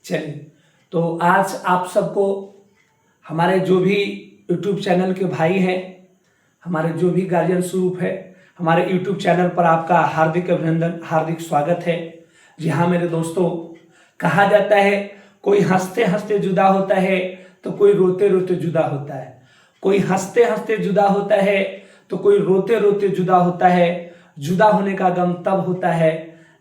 चलिए, तो आज आप सबको हमारे जो भी यूट्यूब चैनल के भाई हैं, हमारे जो भी गार्जियन स्वरूप है, हमारे यूट्यूब चैनल पर आपका हार्दिक अभिनंदन, हार्दिक स्वागत है। जी हाँ मेरे दोस्तों, कहा जाता है कोई हंसते हंसते जुदा होता है तो कोई रोते रोते जुदा होता है, कोई हंसते हंसते जुदा होता है तो कोई रोते रोते जुदा होता है। जुदा होने का गम तब होता है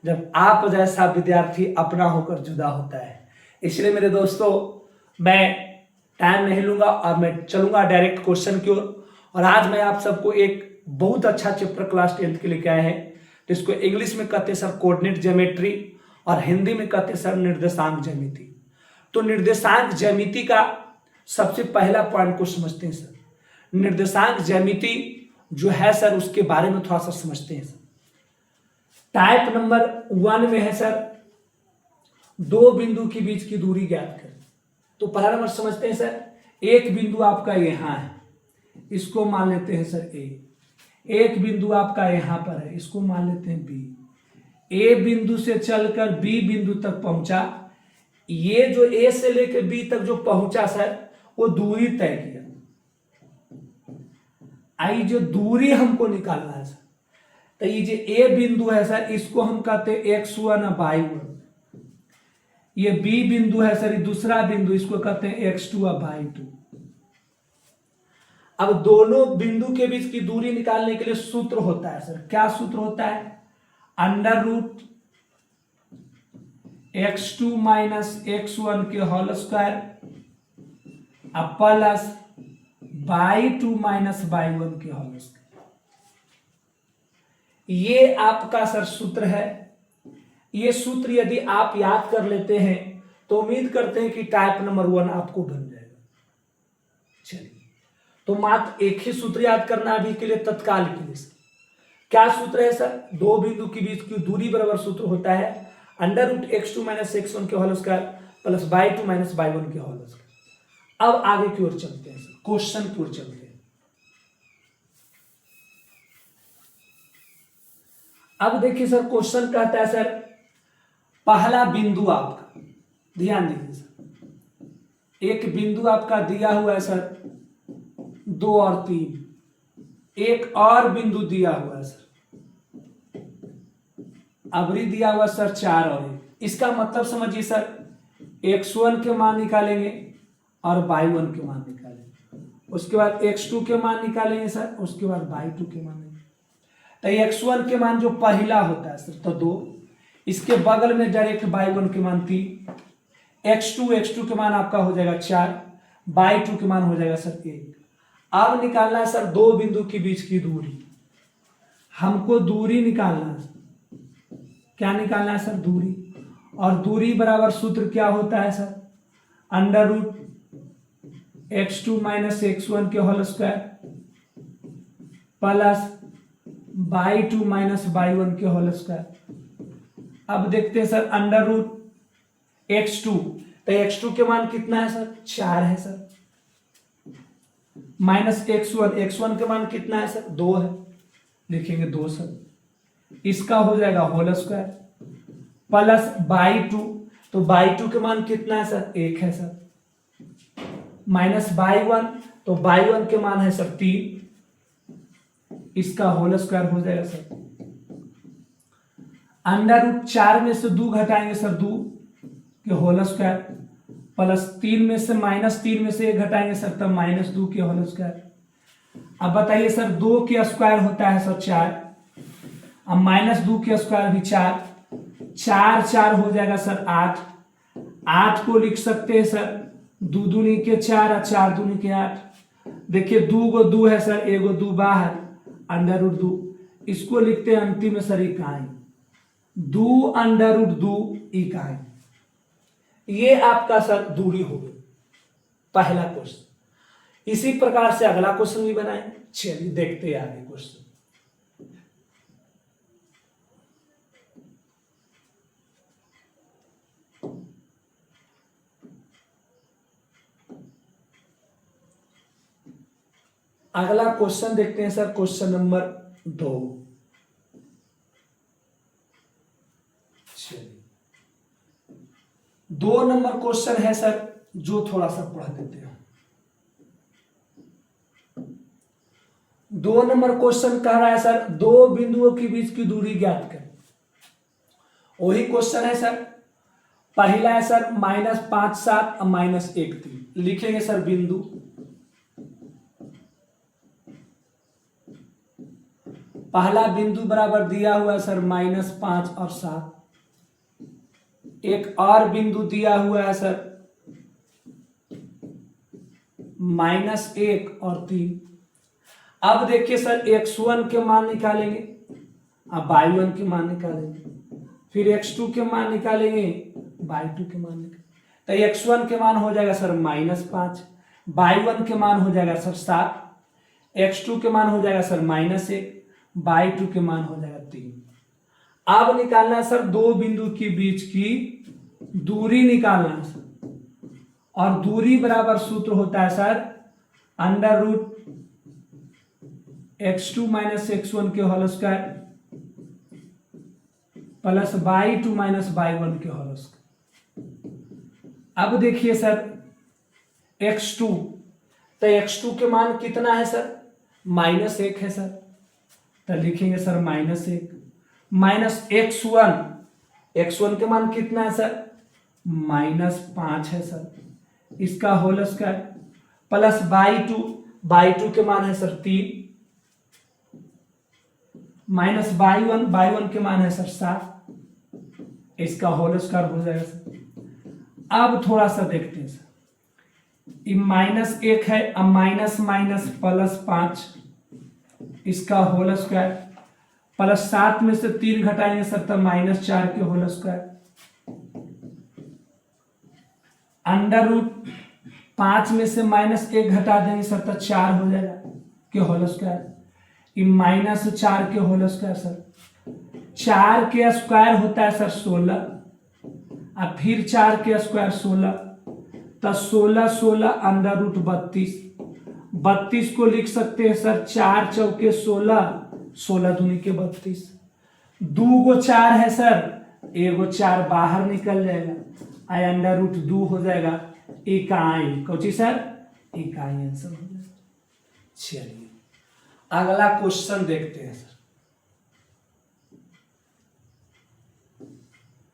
जब आप जैसा विद्यार्थी अपना होकर जुदा होता है। इसलिए मेरे दोस्तों, मैं टाइम नहीं लूंगा और मैं चलूंगा डायरेक्ट क्वेश्चन की ओर। और आज मैं आप सबको एक बहुत अच्छा चैप्टर क्लास 10th के लेके आए हैं, जिसको इंग्लिश में कहते हैं सर कोऑर्डिनेट ज्योमेट्री और हिंदी में कहते हैं सर निर्देशांक ज्यामिति। तो निर्देशांक ज्यामिति का सबसे पहला पॉइंट को समझते हैं सर। निर्देशांक ज्यामिति जो है सर, उसके बारे में थोड़ा सा समझते हैं सर। टाइप नंबर 1 में है सर, दो बिंदु के बीच की दूरी ज्ञात करें। तो पहला नंबर समझते हैं सर, एक बिंदु आपका यहां है, इसको मान लेते हैं सर ए। एक बिंदु आपका यहां पर है, इसको मान लेते हैं बी। ए बिंदु से चलकर बी बिंदु तक पहुंचा। ये जो ए से लेकर बी तक जो पहुंचा सर, वो दूरी तय किया। आई जो दूरी हमको निकालना है सर, तो ये जो ए बिंदु है सर, इसको हम कहते हैं x1 और y1। ये बी बिंदु है सर, ये दूसरा बिंदु, इसको कहते हैं x2 और y2। अब दोनों बिंदु के बीच की दूरी निकालने के लिए सूत्र होता है सर। क्या सूत्र होता है? Under root x2 minus x1 के whole square plus y2 minus y1 के होल स्क्वायर। ये आपका सर सूत्र है। ये सूत्र यदि आप याद कर लेते हैं तो उम्मीद करते हैं कि टाइप नंबर 1 आपको बन जाएगा। चलिए, तो मात्र एक ही सूत्र याद करना अभी के लिए, तत्काल के लिए। क्या सूत्र है सर? दो बिंदु के बीच की दूरी बराबर सूत्र होता है under root x2 minus x1 के whole square plus y2 minus y1 के होल स्क्वायर। अब आगे की ओर चलते हैं सर, क्वेश्चन की ओर चलते हैं। अब देखिए सर, क्वेश्चन कहता है सर, पहला बिंदु आपका, ध्यान दीजिए सर, एक बिंदु आपका दिया हुआ है सर 2 और 3, एक और बिंदु दिया हुआ है सर, अबरी दिया हुआ सर 4 और 1। इसका मतलब समझिए सर, x1 के मान निकालेंगे और y1 के मान निकालेंगे, उसके बाद x2 के मान निकालेंगे सर, उसके बाद y2 के मान। तो x1 के मान जो पहला होता है सर तो 2, इसके बगल में डायरेक्ट y1 के मान 3, x2 के मान आपका हो जाएगा 4, y2 के मान हो जाएगा सर 1। अब निकालना है सर दो बिंदु के बीच की दूरी। हमको दूरी निकालना है। क्या निकालना है सर? दूरी। और दूरी बराबर सूत्र क्या होता है sir? Under root x2 minus x1 के whole square plus y2 minus y1 के होल स्क्वायर। अब देखते हैं सर, अंडर रूट x2, तो x2 के मान कितना है सर? 4 है सर, माइनस x1 के मान कितना है सर? 2 है, लिखेंगे 2 सर, इसका हो जाएगा होल स्क्वायर प्लस y2, तो y2 के मान कितना है सर? 1 है सर, माइनस y1, तो y1 के मान है सर 3, इसका होल स्क्वायर हो जाएगा सर। अंडर रूट 4 में से 2 घटाएंगे सर 2 के होल स्क्वायर प्लस 3 में से माइनस 3 में से 1 घटाएंगे सर, तब माइनस 2 के होल स्क्वायर। अब बताइए सर, 2 के स्क्वायर होता है सर 4, अब माइनस 2 के स्क्वायर भी 4, 4 हो जाएगा सर 8। 8 को लिख सकते हैं सर 2 दूनी के 4 और 4 दूनी के 8। देखिए 2 गो 2 है सर, 1 गो 2 बाहर, अंडर रूट 2, इसको लिखते हैं अंतिम में सर इकाई, 2 अंडर रूट 2 इकाई। ये आपका सर दूरी हो गई, पहला क्वेश्चन। इसी प्रकार से अगला क्वेश्चन भी बनाएंगे। चलिए देखते हैं आगे क्वेश्चन। अगला क्वेश्चन देखते हैं sir, question number 2। 2 number question है सर, जो थोड़ा सा पढ़ देते हैं। 2 नंबर क्वेश्चन कह रहा है सर, दो बिंदुओं के बीच की दूरी ज्ञात करें। वही क्वेश्चन है सर। पहला है सर -5 7 और -1 3। लिखेंगे सर बिंदु, पहला बिंदु बराबर दिया हुआ है सर -5 और 7। एक और बिंदु दिया हुआ है सर -1 और 3। अब देखिए सर x1 के मान निकालेंगे, अब y1 के मान निकालेंगे, फिर x2 के मान निकालेंगे, y2 के मान निकालेंगे। तो x1 के मान हो जाएगा सर -5, y1 के मान हो जाएगा सर 7, x2 के मान हो जाएगा सर -1, y2 के मान हो जाएगा 3। अब निकालना है सर दो बिंदु के बीच की दूरी निकालना है सर, और दूरी बराबर सूत्र होता है सर √x2 - x1 के whole square plus y2 - y1 के होल स्क्वायर। अब देखिए सर x2, तो x2 के मान कितना है सर -1 है सर, तो लिखेंगे सर -1 माइनस x1 के मान कितना है सर -5 है सर, इसका होल स्क्वायर प्लस y2 के मान है सर 3 माइनस y1 के मान है सर 7, इसका होल स्क्वायर हो जाएगा सर। अब थोड़ा सा देखते हैं सर, -1 है, अब माइनस +5, इसका होल स्क्वायर प्लस 7 में से 3 घटाएंगे सर तब -4 के होल स्क्वायर √5 में से -1 घटा देंगे सर तो 4 हो जाएगा के होल स्क्वायर, -4 के होल स्क्वायर सर, 4 के स्क्वायर होता है सर 16, और फिर 4 के स्क्वायर 16, तो 16 √32, 32 को लिख सकते हैं सर 4 चौके 16 दूनी के 32, 2 गो 4 है सर, 1 गो 4 बाहर निकल जाएगा, √2 हो जाएगा इकाई, कौची सर इकाई आंसर हो जाएगा। चलिए अगला क्वेश्चन देखते हैं सर।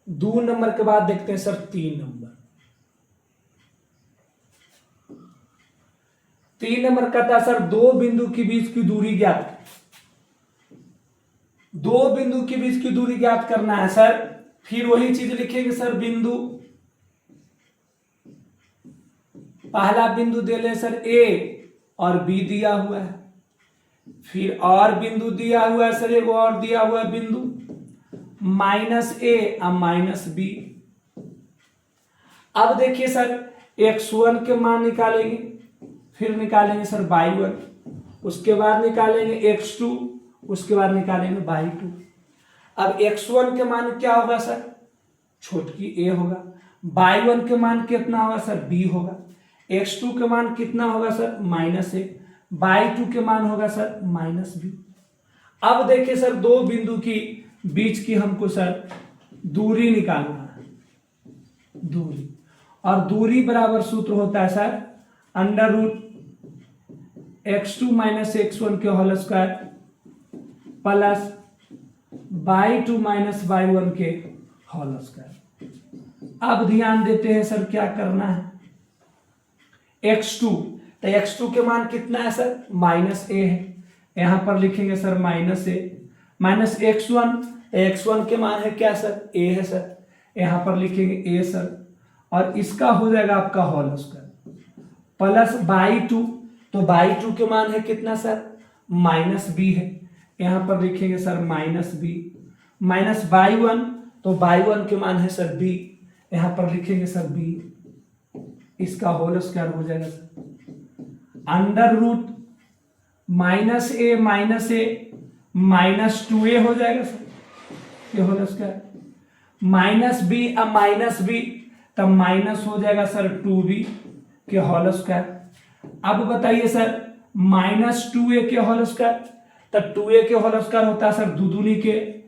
2 नंबर के बाद देखते हैं सर 3 नंबर। 3 नंबर कहता है सर दो बिंदु के बीच की दूरी ज्ञात, दो बिंदु के बीच की दूरी ज्ञात करना है सर। फिर वही चीज लिखेंगे सर, बिंदु, पहला बिंदु दे ले सर A और B दिया हुआ है, फिर और बिंदु दिया हुआ है सर, एक और दिया हुआ है बिंदु -A और -B। अब देखिए सर x1 के मान निकालेंगे, फिर निकालेंगे सर y1, उसके बाद निकालेंगे x2, उसके बाद निकालेंगे y2। अब x1 के मान क्या होगा सर, छोटकी a होगा, y1 के मान कितना होगा सर b होगा, x2 के मान कितना होगा सर -1, y2 के मान होगा सर -b। अब देखिए सर दो बिंदु की बीच की हमको सर दूरी निकालना है, दूरी, और दूरी बराबर सूत्र होता है सर √x2 - x1 के whole square plus y2 - y1 के होल स्क्वायर। अब ध्यान देते हैं सर क्या करना है, x2, तो x2 के मान कितना है सर -a है, यहां पर लिखेंगे सर -a, माइनस x1 के मान है क्या सर a है सर, यहां पर लिखेंगे a सर, और इसका हो जाएगा आपका होल स्क्वायर प्लस y2, तो y2 के मान है कितना सर -b है, यहां पर लिखेंगे सर -b, माइनस y1, तो y1 के मान है सर b, यहां पर लिखेंगे सर b, इसका होल स्क्वायर हो जाएगा सर -a -2a हो जाएगा सर, ये होल स्क्वायर -b अब -b, तब माइनस हो जाएगा सर 2b के होल स्क्वायर। अब बताइए सर -2a के होल स्क्वायर, तब 2a के होल स्क्वायर होता है सर 2 दूनी के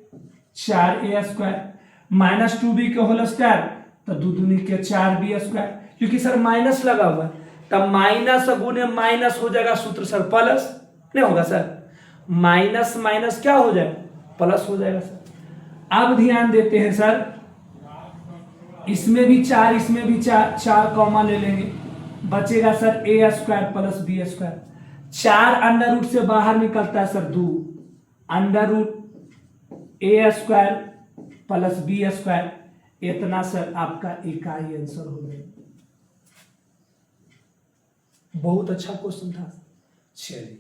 4a स्क्वायर, -2b के होल स्क्वायर तो 2 दूनी के 4b², क्योंकि सर माइनस लगा हुआ है, तब माइनस गुने माइनस हो जाएगा सूत्र सर प्लस नहीं होगा सर, माइनस माइनस क्या हो जाएगा, प्लस हो जाएगा सर। अब ध्यान देते हैं सर, इसमें भी 4 इसमें भी 4, 4 कॉमा ले लेंगे, बचेगा sir a² plus b²। 4 under root से बाहर निकलता है sir 2, under root a² plus b², इतना सर आपका इकाई आंसर हो गया। बहुत अच्छा क्वेश्चन था। चलिए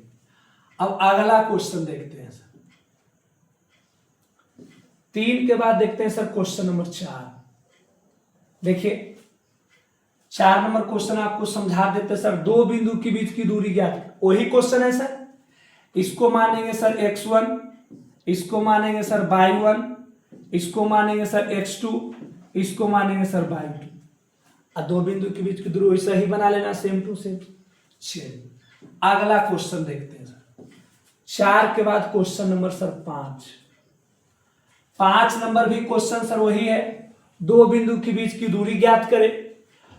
अब अगला क्वेश्चन देखते हैं सर, 3 के बाद देखते हैं सर क्वेश्चन नंबर 4। देखिए 4 नंबर क्वेश्चन आपको समझा देते सर, 2 बिंदु के बीच की दूरी ज्ञात, वही क्वेश्चन है सर। इसको मानेंगे सर x1, इसको मानेंगे सर y1, इसको मानेंगे सर x2, इसको मानेंगे सर y2, और 2 बिंदु के बीच की दूरी वैसा ही बना लेना, सेम टू सेम। चलिए अगला क्वेश्चन देखते हैं सर, 4 के बाद क्वेश्चन नंबर सर 5। 5 नंबर भी क्वेश्चन सर वही है, 2 बिंदु के बीच की दूरी ज्ञात करें।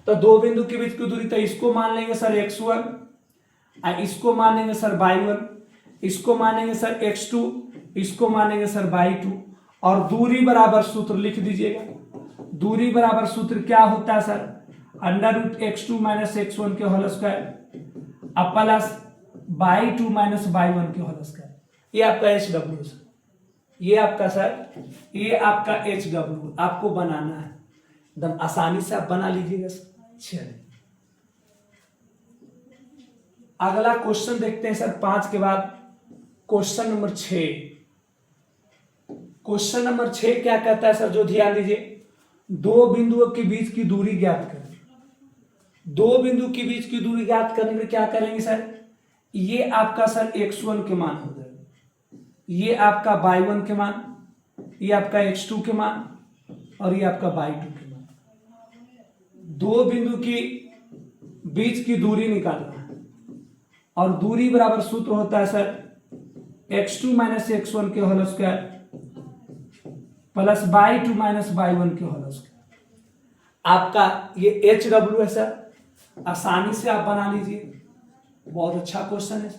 तो 2 बिंदु के बीच की दूरी, तो इसको मान लेंगे सर x1, और इसको मानेंगे सर y1, इसको मानेंगे सर x2, इसको मानेंगे सर y2, और दूरी बराबर सूत्र लिख दीजिएगा। दूरी बराबर सूत्र क्या होता है sir, under root x2 minus x1 के whole square plus y2 minus y1 के होल स्क्वायर। ये आपका HW सर, ये आपका सर, ये आपका HW आपको बनाना है, एकदम आसानी से आप बना लीजिएगा सर। चलिए अगला क्वेश्चन देखते हैं सर 5 के बाद क्वेश्चन नंबर 6। क्वेश्चन नंबर 6 क्या कहता है सर, जो ध्यान दीजिए, 2 बिंदुओं के बीच की दूरी ज्ञात करें। 2 बिंदु के बीच की दूरी ज्ञात करने में क्या करेंगे सर, ये आपका सर x1 के मान हो जाएगा, ये आपका y1 के मान, ये आपका x2 के मान, और ये आपका y2 के मान। 2 बिंदु की बीच की दूरी निकालना है, और दूरी बराबर सूत्र होता है सर x2 माइनस x1 के whole square plus y2 minus y1 के होल स्क्वायर। आपका ये HW है सर, आसानी से आप बना लीजिए, बहुत अच्छा क्वेश्चन है।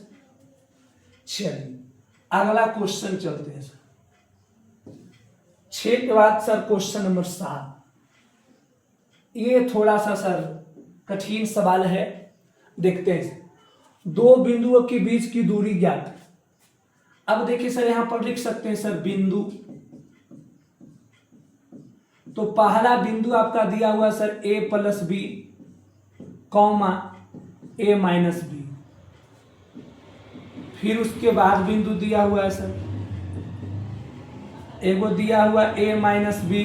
चलिए अगला क्वेश्चन चलते हैं सर, 6 के बाद सर क्वेश्चन नंबर 7। ये थोड़ा सा सर कठिन सवाल है, देखते हैं। 2 बिंदुओं के बीच की दूरी ज्ञात। अब देखिए सर, यहां पर लिख सकते हैं सर बिंदु, तो पहला बिंदु आपका दिया हुआ sir a plus B comma a minus B, फिर उसके बाद बिंदु दिया हुआ है सर, एगो दिया हुआ a minus B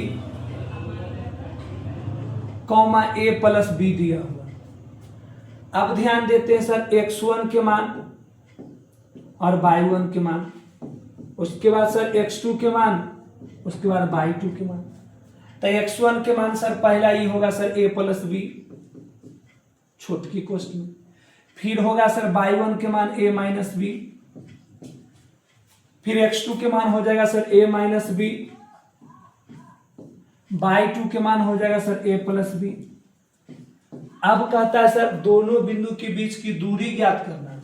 comma a plus B दिया हुआ। अब ध्यान देते हैं सर x1 के मान और y1 के मान, उसके बाद सर x2 के मान, उसके बाद y2 के मान। तो x1 के मान सर पहला ही होगा सर a प्लस बी, छोटकी क्वेश्चन में, फिर होगा सर y1 के मान a माइनस बी, फिर x2 के मान हो जाएगा sir a minus B, y2 के मान हो जाएगा सर a प्लस बी। अब कहता है सर दोनों बिंदु के बीच की दूरी ज्ञात करना है।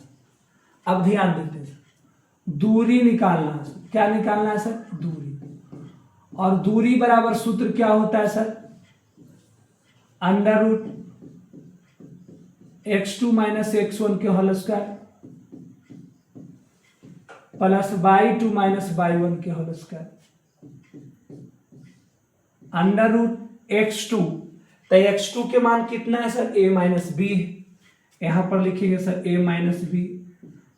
अब ध्यान देते हैं, दूरी निकालना है। क्या निकालना है सर, दूरी, और दूरी बराबर सूत्र क्या होता है sir, under root x2 minus x1 के whole square plus y2 minus y1 के whole square, under root x2। तो x2 के मान कितना है सर, a माइनस बी, यहां पर लिखेंगे sir a minus B,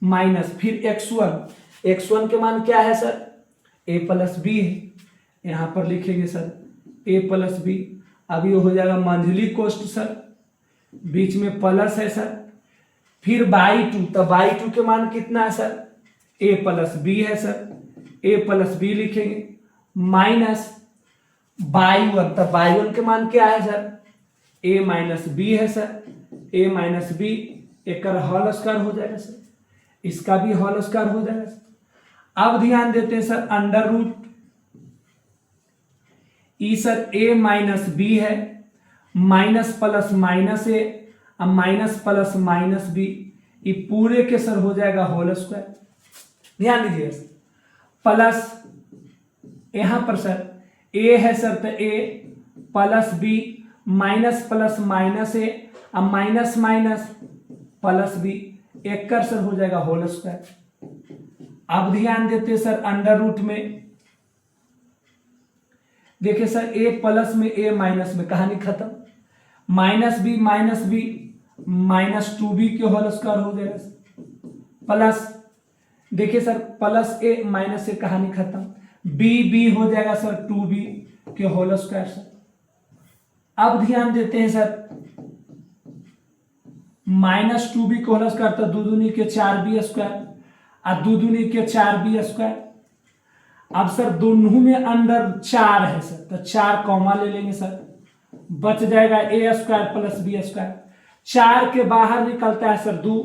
minus फिर x1 के मान क्या है सर, a प्लस बी है, यहां पर लिखेंगे सर a प्लस बी। अब ये हो जाएगा मंझली कोष्ठ सर, बीच में प्लस है सर, फिर y2, तो y2 के मान कितना है सर, a प्लस बी है सर, a प्लस बी लिखेंगे, माइनस y1, तो y1 के मान क्या है सर, a माइनस बी है सर, a माइनस बी, एक होल स्क्वायर हो जाएगा सर, इसका भी होल स्क्वायर हो जाएगा सर। अब ध्यान देते हैं sir, under root E sir a minus B है, माइनस प्लस माइनस ए, अब माइनस प्लस माइनस बी, ये पूरे के सर हो जाएगा होल स्क्वायर। ध्यान दीजिए प्लस यहां पर सर ए है सर तो A plus B, minus plus minus A, अब माइनस माइनस प्लस बी, एक कर सर हो जाएगा होल स्क्वायर। अब ध्यान देते सर अंडर रूट में, देखिए सर ए प्लस में ए माइनस में, कहानी खत्म। माइनस बी माइनस 2b के होल स्क्वायर हो जाएगा प्लस, देखिए सर प्लस ए माइनस ए, कहानी खत्म। बी हो जाएगा सर 2b के होल स्क्वायर सर। अब ध्यान देते हैं सर माइनस 2b के होल स्क्वायर तो 2 दूनी के 4b स्क्वायर और 2 दूनी के 4b स्क्वायर। अब सर दोनों में अंदर 4 है सर तो 4 कॉमा ले लेंगे सर, बच जाएगा ए स्क्वायर प्लस बी स्क्वायर। 4 के बाहर निकलता है सर 2,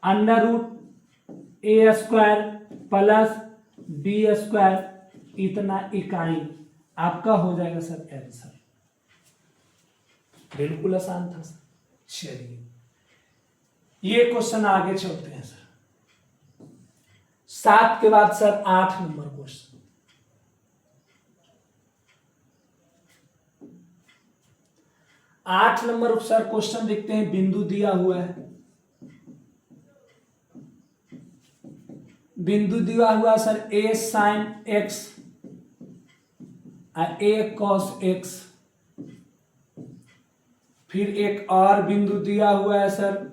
अंडर रूट ए स्क्वायर प्लस बी स्क्वायर, इतना इकाई आपका हो जाएगा सर आंसर। बिल्कुल आसान था सर। चलिए ये क्वेश्चन आगे चलते हैं सर। 7 के बाद sir 8 number question. 8 number sir question देखते हैं। बिंदु दिया हुआ है, बिंदु दिया हुआ सर ए साइन एक्स और ए कॉस एक्स। फिर एक और बिंदु दिया हुआ है सर,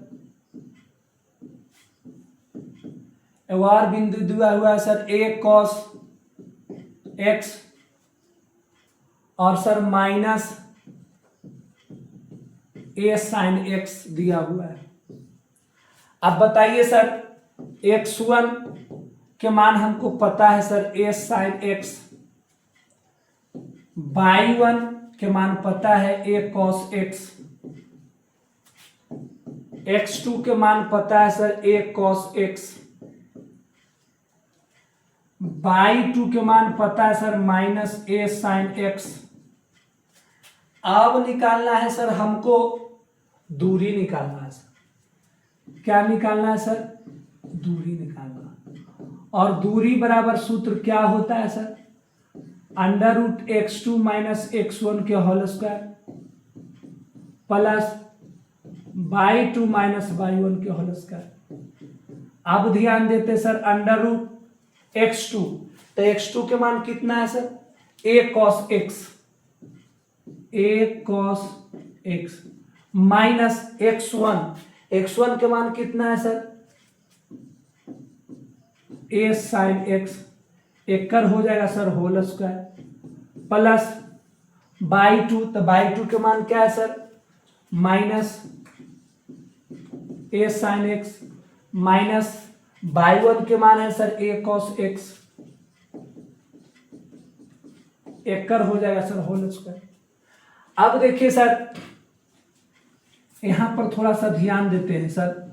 एक और बिंदु दिया हुआ है सर ए कॉस एक्स और सर माइनस ए साइन एक्स दिया हुआ है। अब बताइए सर x1 के मान हमको पता है सर ए साइन एक्स, y1 के मान पता है ए कॉस एक्स, x2 के मान पता है सर ए कॉस एक्स, y2 के मान पता है सर माइनस ए साइन एक्स। अब निकालना है सर हमको दूरी निकालना है सर। क्या निकालना है सर? दूरी निकालना। और दूरी बराबर सूत्र क्या होता है sir? Under root x2 minus x1 के whole square plus y2 minus y1 के होल स्क्वायर। अब ध्यान देते सर अंडर रूट x2, तो x2 के मान कितना है sir? a cos x, a cos x minus x1, x1 के मान कितना है सर? a sin x, एक कर हो जाएगा sir whole square plus y2, तो y2 के मान क्या है sir? Minus a sin x minus y1 के मान है सर a cos x, एक कर हो जाएगा सर होल स्क्वायर। अब देखिए सर यहां पर थोड़ा सा ध्यान देते हैं सर,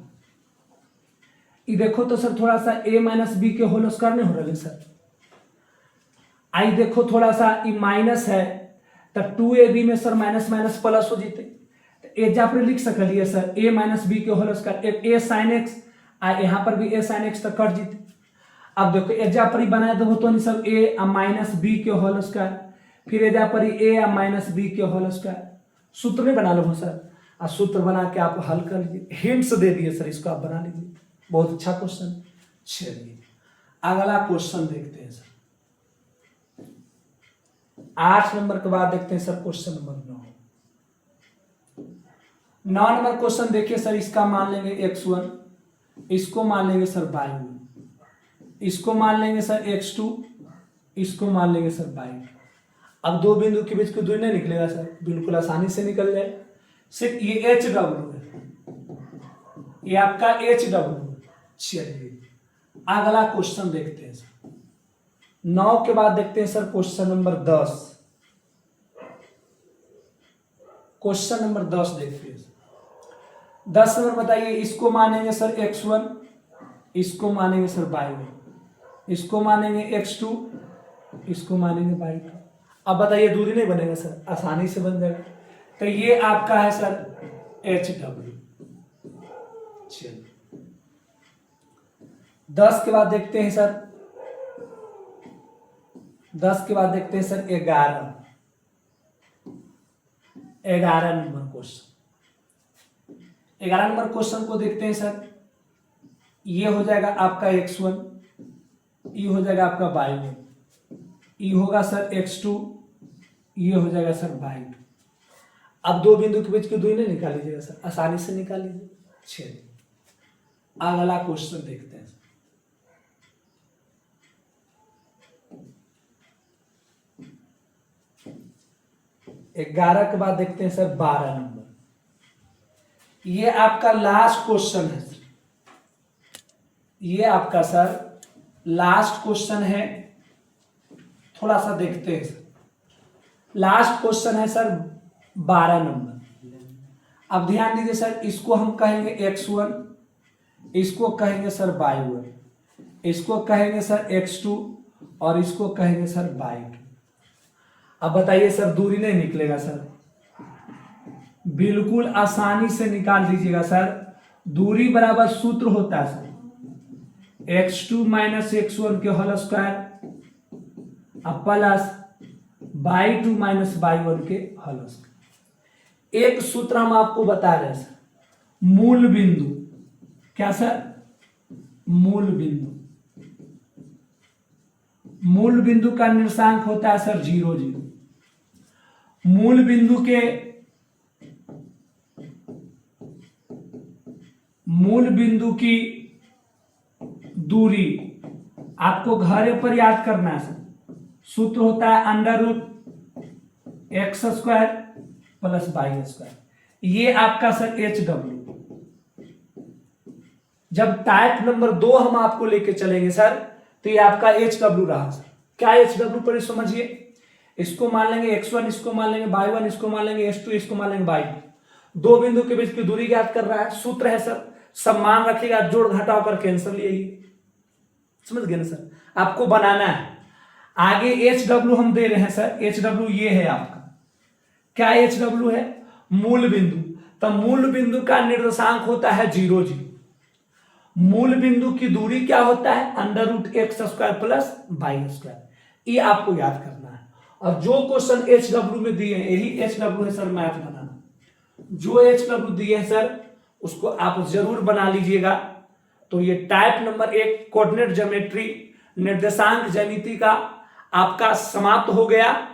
ये देखो तो सर थोड़ा सा a माइनस बी के होल स्क्वायर नहीं हो रहा है सर। आई देखो थोड़ा सा ये माइनस है तो 2ab में सर माइनस माइनस प्लस हो जीते, तो एजा पर लिख सकलिए सर a माइनस बी के whole square, a sine x आ यहाँ पर भी a साइन एक्स तक कट जीते। अब देखो एजा पर ही बनाया दो तो नहीं सर a माइनस बी के होल स्क्वायर, फिर एजा पर ही a माइनस बी के होल स्क्वायर। सूत्र नहीं बना लो सर, और सूत्र बना के आप हल कर लीजिए। हिंट्स दे दिए सर, इसको आप बना लीजिए। बहुत अच्छा क्वेश्चन। चलिए अगला क्वेश्चन देखते हैं सर। 8 नंबर के बाद देखते हैं sir question number 9 number question देखिए सर, इसका मान लेंगे x1, इसको मान लेंगे सर y1, इसको मान लेंगे सर x2, इसको मान लेंगे सर y2। अब दो बिंदु के बीच की दूरी नहीं निकलेगा सर, बिल्कुल आसानी से निकल जाए। सिर्फ ये HW है, ये आपका HW। चलिए अगला क्वेश्चन देखते हैं सर। 9 के बाद देखते हैं sir question number 10। Question number 10 देखते हैं सर। 10 नंबर बताइए, इसको मानेंगे सर x1, इसको मानेंगे सर y1, इसको मानेंगे x2, इसको मानेंगे y2। अब बताइए दूरी नहीं बनेगा सर? आसानी से बन जाएगा। तो ये आपका है सर HW। चलिए 10 के बाद देखते हैं सर, 10 के बाद देखते हैं sir 11 number question. 11 number question को देखते हैं सर। ये हो जाएगा आपका x1, ये हो जाएगा आपका y1, ये होगा सर x2, ये हो जाएगा सर y2। अब दो बिंदु के बीच की दूरी नहीं निकाल लीजिएगा सर, आसानी से निकाल लीजिए। चलिए अगला क्वेश्चन देखते हैं। 11 के बाद देखते हैं सर 12 नंबर। ये आपका लास्ट क्वेश्चन है सर, ये आपका सर लास्ट क्वेश्चन है। थोड़ा सा देखते हैं सर, लास्ट क्वेश्चन है सर 12 नंबर। अब ध्यान दीजिए सर, इसको हम कहेंगे x1, इसको कहेंगे सर y1, इसको कहेंगे सर x2 और इसको कहेंगे सर y2। अब बताइए सर, दूरी नहीं निकलेगा सर? बिल्कुल आसानी से निकाल दीजिएगा सर। दूरी बराबर सूत्र होता है सर x2 माइनस x1 के whole square plus y2 minus y1 के होल स्क्वायर। एक सूत्र हम आपको बता रहे हैं सर, मूल बिंदु। क्या सर? मूल बिंदु। मूल बिंदु का निर्देशांक होता है सर 0 0। मूल बिंदु के मूल बिंदु की दूरी आपको घरे पर याद करना है सर। सूत्र होता है √x² प्लस y²। ये आपका सर HW। जब टाइप नंबर 2 हम आपको लेके चलेंगे सर, तो ये आपका HW रहा सर। क्या HW पर समझिए, इसको मान लेंगे x1, इसको मान लेंगे y1, इसको मान लेंगे h2, इसको मान लेंगे y2। दो बिंदु के बीच की दूरी ज्ञात कर रहा है। सूत्र है सर, सब मान रखिएगा, जोड़ घटाव कर कैंसर ले आइए। समझ गए ना सर? आपको बनाना है। आगे HW हम दे रहे हैं सर, HW ये है आपका। क्या HW है? मूल बिंदु। तो मूल बिंदु का निर्देशांक होता है 0 0। मूल बिंदु की दूरी क्या होता है? √x² plus y²। ये आपको याद करना है। और जो क्वेश्चन HW में दिए हैं, यही HW है सर मैथ बनाना। जो HW दिए हैं सर, उसको आप जरूर बना लीजिएगा। तो ये टाइप नंबर 1 कोऑर्डिनेट ज्योमेट्री निर्देशांक ज्यामिति का आपका समाप्त हो गया।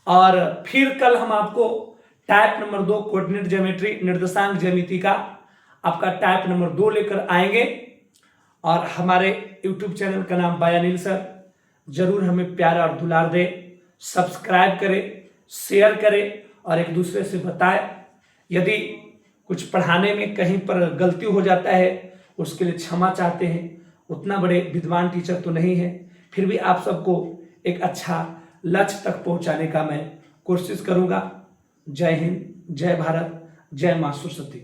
और फिर कल हम आपको टाइप नंबर 2 कोऑर्डिनेट ज्योमेट्री निर्देशांक ज्यामिति का आपका टाइप नंबर 2 लेकर आएंगे। और हमारे YouTube चैनल का नाम बाय अनिल सर। जरूर हमें प्यार और दुलार दे, सब्सक्राइब करें, शेयर करें और एक दूसरे से बताएं। यदि कुछ पढ़ाने में कहीं पर गलती हो जाता है, उसके लिए क्षमा चाहते हैं। उतना बड़े विद्वान टीचर तो नहीं है, फिर भी आप सबको एक अच्छा लक्ष्य तक पहुंचाने का मैं कोशिश करूंगा। जय हिंद, जय भारत, जय मां सरस्वती।